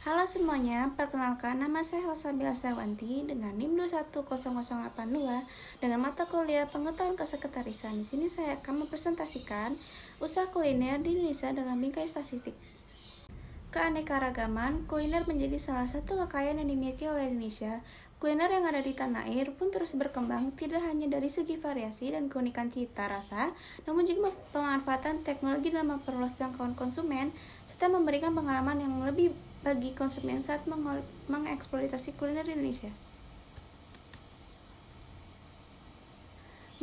Halo semuanya, perkenalkan nama saya Salsabila Sawanti dengan NIM 210082 dengan mata kuliah Pengetahuan Kesekretarisan. Di sini saya akan mempresentasikan usaha kuliner di Indonesia dalam bingkai statistik. Keanekaragaman kuliner menjadi salah satu kekayaan yang dimiliki oleh Indonesia. Kuliner yang ada di tanah air pun terus berkembang, tidak hanya dari segi variasi dan keunikan cita rasa, namun juga pemanfaatan teknologi dalam memperluas jangkauan konsumen, serta memberikan pengalaman yang lebih bagi konsumen saat mengeksploitasi kuliner di Indonesia.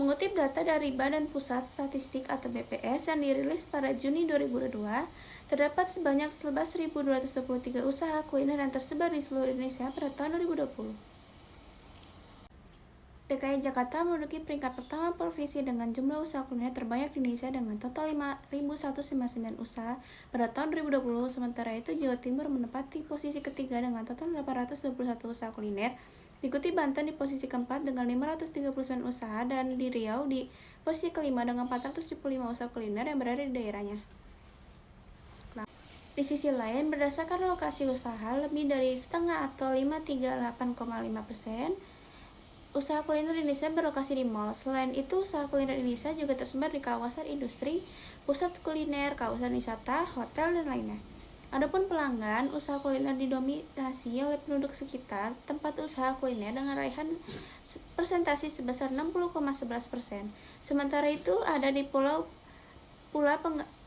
Mengutip data dari Badan Pusat Statistik atau BPS yang dirilis pada Juni 2022, terdapat sebanyak 11.223 usaha kuliner yang tersebar di seluruh Indonesia pada tahun 2020. DKI Jakarta menduduki peringkat pertama provinsi dengan jumlah usaha kuliner terbanyak di Indonesia dengan total 5.199 usaha pada tahun 2020, sementara itu Jawa Timur menempati posisi ketiga dengan total 821 usaha kuliner, diikuti Banten di posisi keempat dengan 539 usaha dan di Riau di posisi kelima dengan 475 usaha kuliner yang berada di daerahnya. Di sisi lain, berdasarkan lokasi usaha, lebih dari setengah atau 538,5% usaha kuliner di Indonesia berlokasi di mal. Selain itu, usaha kuliner di Indonesia juga tersebar di kawasan industri, pusat kuliner, kawasan wisata, hotel, dan lainnya. Adapun pelanggan, usaha kuliner didominasi oleh penduduk sekitar tempat usaha kuliner dengan raihan persentase sebesar 60,11%. Sementara itu, ada di pula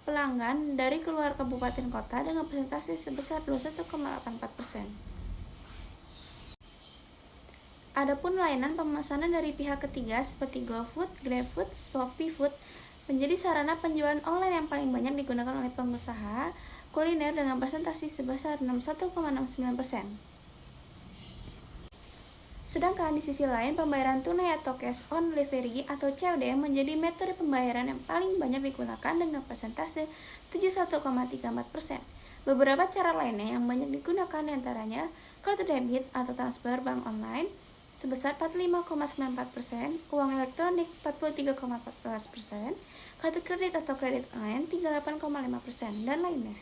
pelanggan dari keluar kabupaten kota dengan persentase sebesar 21,84%. Adapun layanan pemesanan dari pihak ketiga seperti GoFood, GrabFood, ShopeeFood menjadi sarana penjualan online yang paling banyak digunakan oleh pengusaha kuliner dengan persentase sebesar 61,69%. Sedangkan di sisi lain, pembayaran tunai atau cash on delivery atau COD menjadi metode pembayaran yang paling banyak digunakan dengan persentase 71,34%. Beberapa cara lainnya yang banyak digunakan diantaranya kartu debit atau transfer bank online sebesar 45,94%, uang elektronik 43,14%, kartu kredit atau kredit online 38,5%, dan lainnya.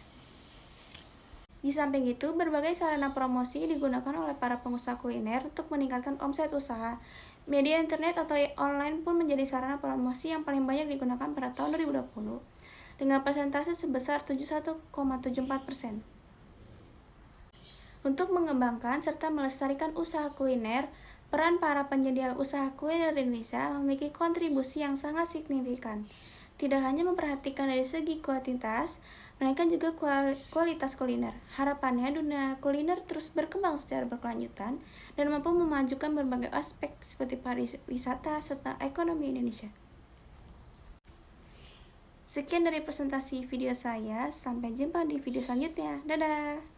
Di samping itu, berbagai sarana promosi digunakan oleh para pengusaha kuliner untuk meningkatkan omset usaha. Media internet atau online pun menjadi sarana promosi yang paling banyak digunakan pada tahun 2020, dengan persentase sebesar 71,74%. Untuk mengembangkan serta melestarikan usaha kuliner, peran para penyedia usaha kuliner di Indonesia memiliki kontribusi yang sangat signifikan. Tidak hanya memperhatikan dari segi kuantitas, melainkan juga kualitas kuliner. Harapannya dunia kuliner terus berkembang secara berkelanjutan dan mampu memajukan berbagai aspek seperti pariwisata serta ekonomi Indonesia. Sekian dari presentasi video saya, sampai jumpa di video selanjutnya. Dadah!